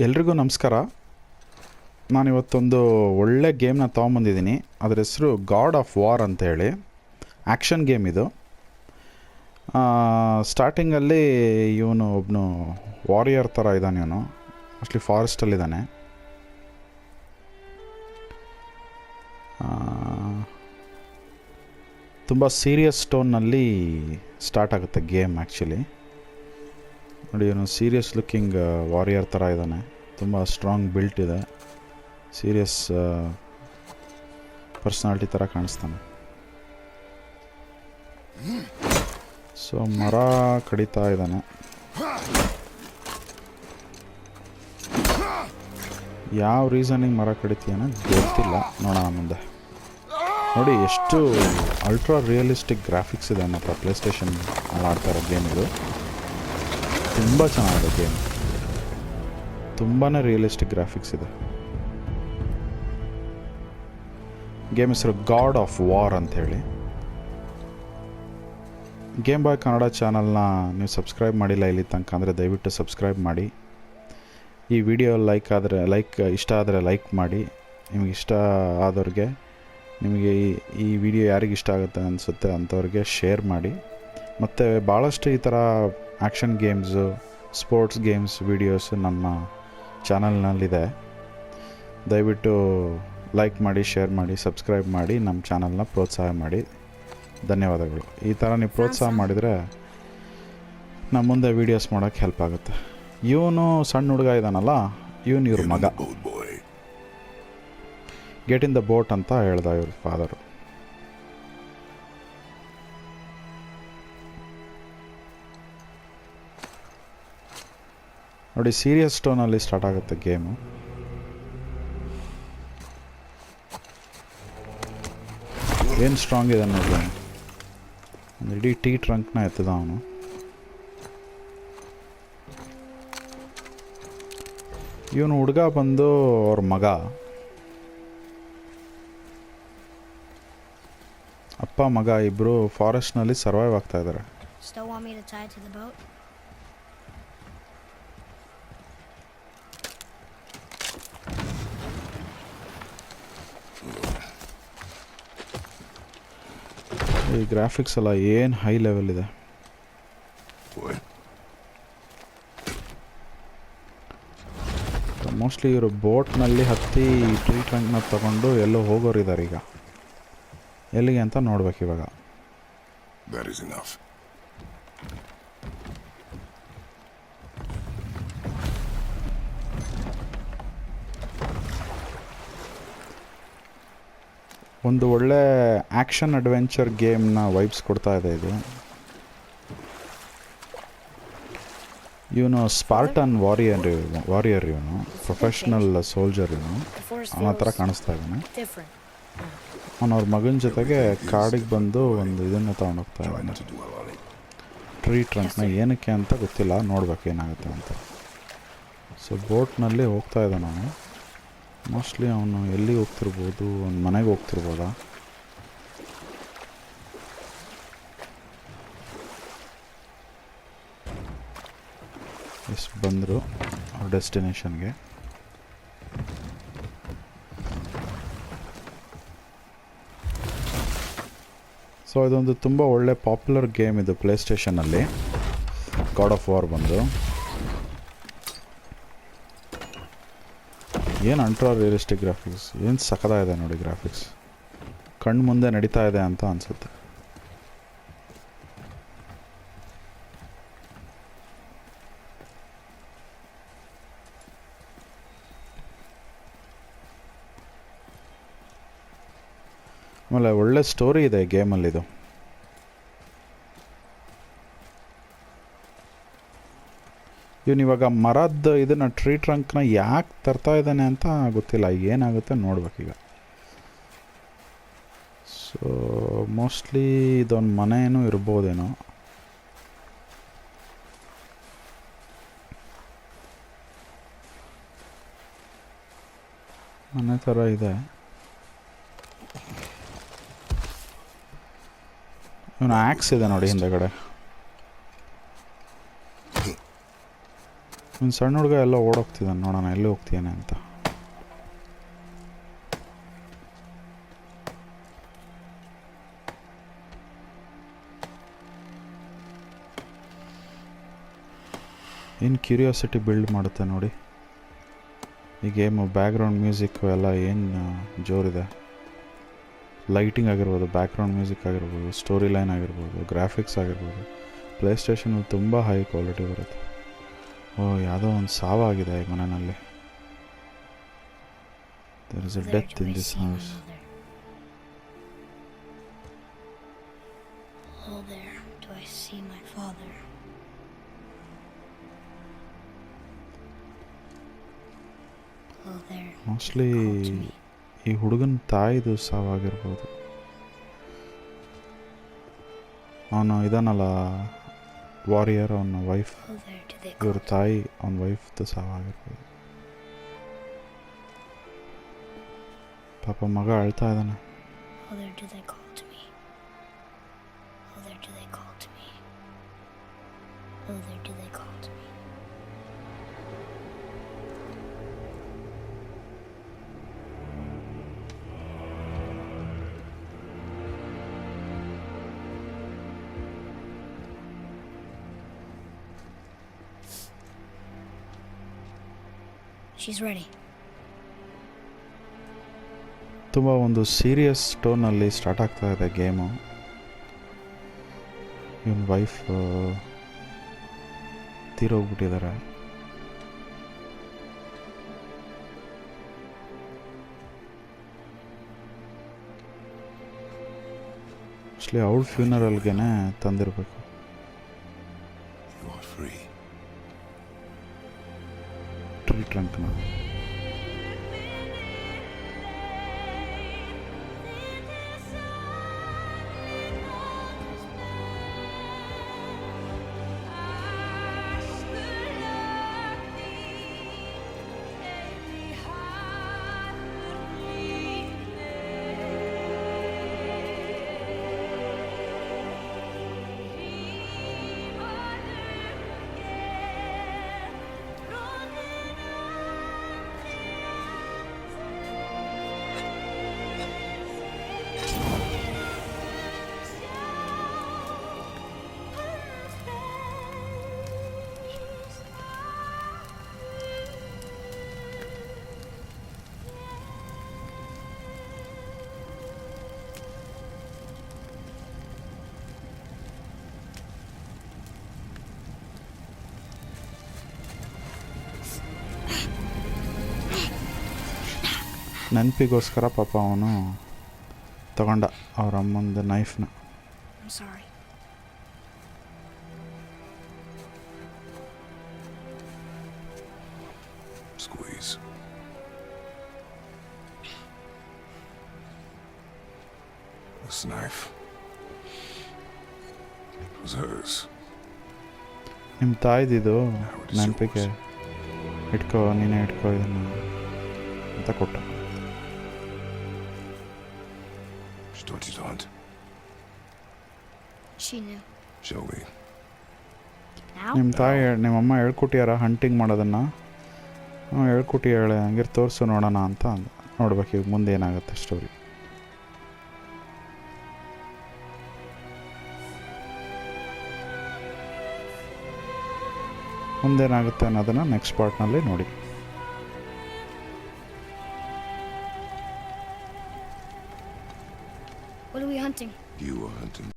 ಎಲ್ರಿಗೂ ನಮಸ್ಕಾರ. ನಾನಿವತ್ತೊಂದು ಒಳ್ಳೆ ಗೇಮ್ನ ತೊಗೊಂಬಂದಿದ್ದೀನಿ. ಅದರ ಹೆಸರು ಗಾಡ್ ಆಫ್ ವಾರ್ ಅಂತೇಳಿ. ಆ್ಯಕ್ಷನ್ ಗೇಮ್ ಇದು. ಸ್ಟಾರ್ಟಿಂಗಲ್ಲಿ ಇವನು ಒಬ್ಬನು ವಾರಿಯರ್ ಥರ ಇದ್ದಾನೆ. ಇವನು ಮೋಸ್ಟ್ಲಿ ಫಾರೆಸ್ಟಲ್ಲಿದ್ದಾನೆ. ತುಂಬ ಸೀರಿಯಸ್ ಟೋನ್ನಲ್ಲಿ ಸ್ಟಾರ್ಟ್ ಆಗುತ್ತೆ ಗೇಮ್. ಆ್ಯಕ್ಚುಲಿ ನೋಡಿ, ಇವನು ಸೀರಿಯಸ್ ಲುಕ್ಕಿಂಗ್ ವಾರಿಯರ್ ಥರ ಇದ್ದಾನೆ. ತುಂಬ ಸ್ಟ್ರಾಂಗ್ ಬಿಲ್ಟ್ ಇದೆ. ಸೀರಿಯಸ್ ಪರ್ಸ್ನಾಲಿಟಿ ಥರ ಕಾಣಿಸ್ತಾನೆ. ಸೊ ಮರ ಕಡಿತಾ ಇದ್ದಾನೆ. ಯಾವ ರೀಸನಿಗೆ ಮರ ಕಡಿತೀಯನ ಗೊತ್ತಿಲ್ಲ, ನೋಡೋಣ ಮುಂದೆ. ನೋಡಿ ಎಷ್ಟು ಅಲ್ಟ್ರಾ ರಿಯಲಿಸ್ಟಿಕ್ ಗ್ರಾಫಿಕ್ಸ್ ಇದೆ ಮಾತ್ರ ಪ್ಲೇಸ್ಟೇಷನ್ ಅಲ್ಲಿ ಆಡ್ತಾ ಇರೋ ಗೇಮ್ ಇದು. ತುಂಬ ಚೆನ್ನಾಗಿದೆ ಗೇಮ್. ತುಂಬಾ ರಿಯಲಿಸ್ಟಿಕ್ ಗ್ರಾಫಿಕ್ಸ್ ಇದೆ. ಗೇಮ್ ಹೆಸರು ಗಾಡ್ ಆಫ್ ವಾರ್ ಅಂಥೇಳಿ. ಗೇಮ್ ಬಾಯ್ ಕನ್ನಡ ಚಾನಲ್ನ ನೀವು ಸಬ್ಸ್ಕ್ರೈಬ್ ಮಾಡಿಲ್ಲ ಇಲ್ಲಿ ತನಕ ಅಂದರೆ ದಯವಿಟ್ಟು ಸಬ್ಸ್ಕ್ರೈಬ್ ಮಾಡಿ. ಈ ವಿಡಿಯೋ ಇಷ್ಟ ಆದರೆ ಲೈಕ್ ಮಾಡಿ. ನಿಮಗೆ ಇಷ್ಟ ಆದವ್ರಿಗೆ, ನಿಮಗೆ ಈ ವಿಡಿಯೋ ಯಾರಿಗೆ ಇಷ್ಟ ಆಗುತ್ತೆ ಅನಿಸುತ್ತೆ ಅಂಥವ್ರಿಗೆ ಶೇರ್ ಮಾಡಿ. ಮತ್ತು ಭಾಳಷ್ಟು ಈ ಥರ action games, sports games videos ನಮ್ಮ ಚಾನಲ್ನಲ್ಲಿದೆ. ದಯವಿಟ್ಟು ಲೈಕ್ ಮಾಡಿ, ಶೇರ್ ಮಾಡಿ, ಸಬ್ಸ್ಕ್ರೈಬ್ ಮಾಡಿ, ನಮ್ಮ ಚಾನಲ್ನ ಪ್ರೋತ್ಸಾಹ ಮಾಡಿ. ಧನ್ಯವಾದಗಳು. ಈ ಥರ ನೀವು ಪ್ರೋತ್ಸಾಹ ಮಾಡಿದರೆ ನಮ್ಮ ಮುಂದೆ ವೀಡಿಯೋಸ್ ಮಾಡೋಕ್ಕೆ ಹೆಲ್ಪ್ ಆಗುತ್ತೆ. ಇವನು ಸಣ್ಣ ಹುಡುಗ ಇದ್ದಾನಲ್ಲ, ಇವ್ರ ಮಗ. ಗೆಟ್ ಇನ್ ದ ಬೋಟ್ ಅಂತ ಹೇಳ್ದ ಇವ್ರ ಫಾದರು. ನೋಡಿ, ಸೀರಿಯಸ್ ಟೋನಲ್ಲಿ ಸ್ಟಾರ್ಟ್ ಆಗುತ್ತೆ ಗೇಮು. ಏನು ಸ್ಟ್ರಾಂಗ್ ಇದೆ ನೋಡಿ. ಒಂದು ಇಡೀ ಟೀ ಟ್ರಂಕ್ನ ಎತ್ತದ ಅವನು. ಇವನು ಹುಡುಗ ಬಂದು ಅವ್ರ ಮಗ. ಅಪ್ಪ ಮಗ ಇಬ್ಬರು ಫಾರೆಸ್ಟ್ನಲ್ಲಿ ಸರ್ವೈವ್ ಆಗ್ತಾ ಇದ್ದಾರೆ. ಈ ಗ್ರಾಫಿಕ್ಸ್ ಎಲ್ಲ ಏನು ಹೈ ಲೆವೆಲ್ ಇದೆ. ಮೋಸ್ಟ್ಲಿ ಇವರು ಬೋಟ್ನಲ್ಲಿ ಹತ್ತಿ ಟ್ರೀ ಟ್ರಂಕ್ನ ತಗೊಂಡು ಎಲ್ಲೋ ಹೋಗೋರಿದ್ದಾರೆ. ಈಗ ಎಲ್ಲಿಗೆ ಅಂತ ನೋಡ್ಬೇಕು ಇವಾಗ. ಒಂದು ಒಳ್ಳೆ ಆ್ಯಕ್ಷನ್ ಅಡ್ವೆಂಚರ್ ಗೇಮ್ನ ವೈಬ್ಸ್ ಕೊಡ್ತಾ ಇದೆ ಇದು. ಇವನು ಸ್ಪಾರ್ಟನ್ ವಾರಿಯರ್ ಇವನು ಪ್ರೊಫೆಷ್ನಲ್ ಸೋಲ್ಜರ್. ಇವನು ಅವನ ಹತ್ರ ಕಾಣಿಸ್ತಾ ಇದ್ದಾನೆ. ಅವನವ್ರ ಮಗನ ಜೊತೆಗೆ ಕಾಡಿಗೆ ಬಂದು ಒಂದು ಇದನ್ನು ತೊಗೊಂಡೋಗ್ತಾ ಇದ್ದಾನೆ, ಟ್ರೀ ಟ್ರಂಕ್ನ. ಏನಕ್ಕೆ ಅಂತ ಗೊತ್ತಿಲ್ಲ, ನೋಡ್ಬೇಕು ಏನಾಗುತ್ತೆ ಅಂತ. ಸೊ ಬೋಟ್ನಲ್ಲಿ ಹೋಗ್ತಾ ಇದ್ದಾನೆ ಅವನು. ಮೋಸ್ಟ್ಲಿ ಅವನು ಎಲ್ಲಿ ಹೋಗ್ತಿರ್ಬೋದು, ಒಂದು ಮನೆಗೆ ಹೋಗ್ತಿರ್ಬೋದಾ. ಎಷ್ಟು ಬಂದರು ಅವ್ರ ಡೆಸ್ಟಿನೇಷನ್ಗೆ. ಸೊ ಇದೊಂದು ತುಂಬ ಒಳ್ಳೆ ಪಾಪ್ಯುಲರ್ ಗೇಮ್ ಇದು ಪ್ಲೇಸ್ಟೇಷನಲ್ಲಿ. ಗಾಡ್ ಆಫ್ ವಾರ್ ಬಂದು ಏನು ಅಲ್ಟ್ರಾ ರಿಯಲಿಸ್ಟಿಕ್ ಗ್ರಾಫಿಕ್ಸ್, ಏನು ಸಖತ್ತಾಗಿದೆ ನೋಡಿ ಗ್ರಾಫಿಕ್ಸ್. ಕಣ್ಣು ಮುಂದೆ ನಡೀತಾ ಇದೆ ಅಂತ ಅನಿಸುತ್ತೆ. ಆಮೇಲೆ ಒಳ್ಳೆ ಸ್ಟೋರಿ ಇದೆ ಗೇಮಲ್ಲಿದು. ಇವನಿವಾಗ ಮರದ ಇದನ್ನು ಟ್ರೀ ಟ್ರಂಕ್ನ ಯಾಕೆ ತರ್ತಾ ಇದ್ದಾನೆ ಅಂತ ಗೊತ್ತಿಲ್ಲ. ಏನಾಗುತ್ತೆ ನೋಡ್ಬೇಕೀಗ. ಸೊ ಮೋಸ್ಟ್ಲಿ ಇದೊಂದು ಮನೇನೂ ಇರ್ಬೋದೇನೋ. ಮನೆ ಥರ ಇದೆ. ಇವನು ಆ್ಯಕ್ಸ್ ಇದೆ ನೋಡಿ ಹಿಂದೆಗಡೆ. ಒಂದು ಸಣ್ಣ ಹುಡುಗ ಎಲ್ಲ ಓಡೋಗ್ತಿದ್ದಾನೆ, ನೋಡೋಣ ಎಲ್ಲಿ ಹೋಗ್ತೀಯಾನೆ ಅಂತ. ಏನು ಕ್ಯೂರಿಯಾಸಿಟಿ ಬಿಲ್ಡ್ ಮಾಡುತ್ತೆ ನೋಡಿ ಈ ಗೇಮು. ಬ್ಯಾಕ್ಗ್ರೌಂಡ್ ಮ್ಯೂಸಿಕ್ಕು ಎಲ್ಲ ಏನು ಜೋರಿದೆ. ಲೈಟಿಂಗ್ ಆಗಿರ್ಬೋದು, ಬ್ಯಾಕ್ಗ್ರೌಂಡ್ ಮ್ಯೂಸಿಕ್ ಆಗಿರ್ಬೋದು, ಸ್ಟೋರಿ ಲೈನ್ ಆಗಿರ್ಬೋದು, ಗ್ರಾಫಿಕ್ಸ್ ಆಗಿರ್ಬೋದು. ಪ್ಲೇಸ್ಟೇಷನಲ್ಲಿ ತುಂಬ ಹೈ ಕ್ವಾಲಿಟಿ ಬರುತ್ತೆ. ಓ, ಯಾವುದೋ ಒಂದು ಸಾವಾಗಿದೆ ಈ ಮನೆಯಲ್ಲಿ. There is a death in this house. Oh, there do I see my father. Oh, there. Mostly ಈ ಹುಡುಗನ ತಾಯಿದು ಸಾವಾಗಿರ್ಬೋದು. ಅವನು ಇದಾನಲ್ಲ ವಾರಿಯರ್, ಅವನ wife, Oh, there do they ಇವ್ರ call ತಾಯಿ ಅವನ ವೈಫ್ದು ಸಾವಾಗಿರ್ಬೋದು. ಪಾಪ ಮಗ ಅಳ್ತಾ ಇದ್ದಾನೆ. Oh, there do they call to me. Oh, there do they call to me. Oh, there do they call to me. She's ready. ತುಂಬ ಒಂದು ಸೀರಿಯಸ್ ಟೋನಲ್ಲಿ ಸ್ಟಾರ್ಟ್ ಆಗ್ತಾ ಇದೆ ಗೇಮು. ಇವನ ವೈಫ್ ತೀರೋಗ್ಬಿಟ್ಟಿದ್ದಾರೆ. ಆ್ಯಕ್ಚುಲಿ ಅವಳ ಫ್ಯೂನರಲ್ಗೆ ತಂದಿರಬೇಕು. ಟ್ರೀ ಟ್ರಂಕ್ನ ನೆನಪಿಗೋಸ್ಕರ ಪಾಪ ಅವನು ತಗೊಂಡ ಅವ್ರ ಅಮ್ಮಂದು ನೈಫ್ನ. I'm sorry. Squeeze. This knife was hers. ನಿಮ್ಮ ತಾಯ್ದಿದು ನೆನಪಿಗೆ ಇಟ್ಕೋ, ನೀನೇ ಇಟ್ಕೋ ಇದನ್ನು ಅಂತ ಕೊಟ್ಟ. She taught you to hunt. She knew. Show me. Now? ನಿಮ್ಮಮ್ಮ ಹೇಳ್ಕೊಟ್ಟಿಯಾರ ಹಂಟಿಂಗ್ ಮಾಡೋದನ್ನು? ಹ್ಞೂ ಹೇಳ್ಕೊಟ್ಟು ಹೇಳೆ, ಹಂಗಿರ್ ತೋರಿಸು ನೋಡೋಣ ಅಂತ ಅಂದ. ನೋಡ್ಬೇಕು ಈಗ ಮುಂದೆ ಏನಾಗುತ್ತೆ ಸ್ಟೋರಿ. ಮುಂದೇನಾಗುತ್ತೆ ಅನ್ನೋದನ್ನು ನೆಕ್ಸ್ಟ್ ಪಾರ್ಟ್ನಲ್ಲಿ ನೋಡಿ. What are we hunting? You are hunting.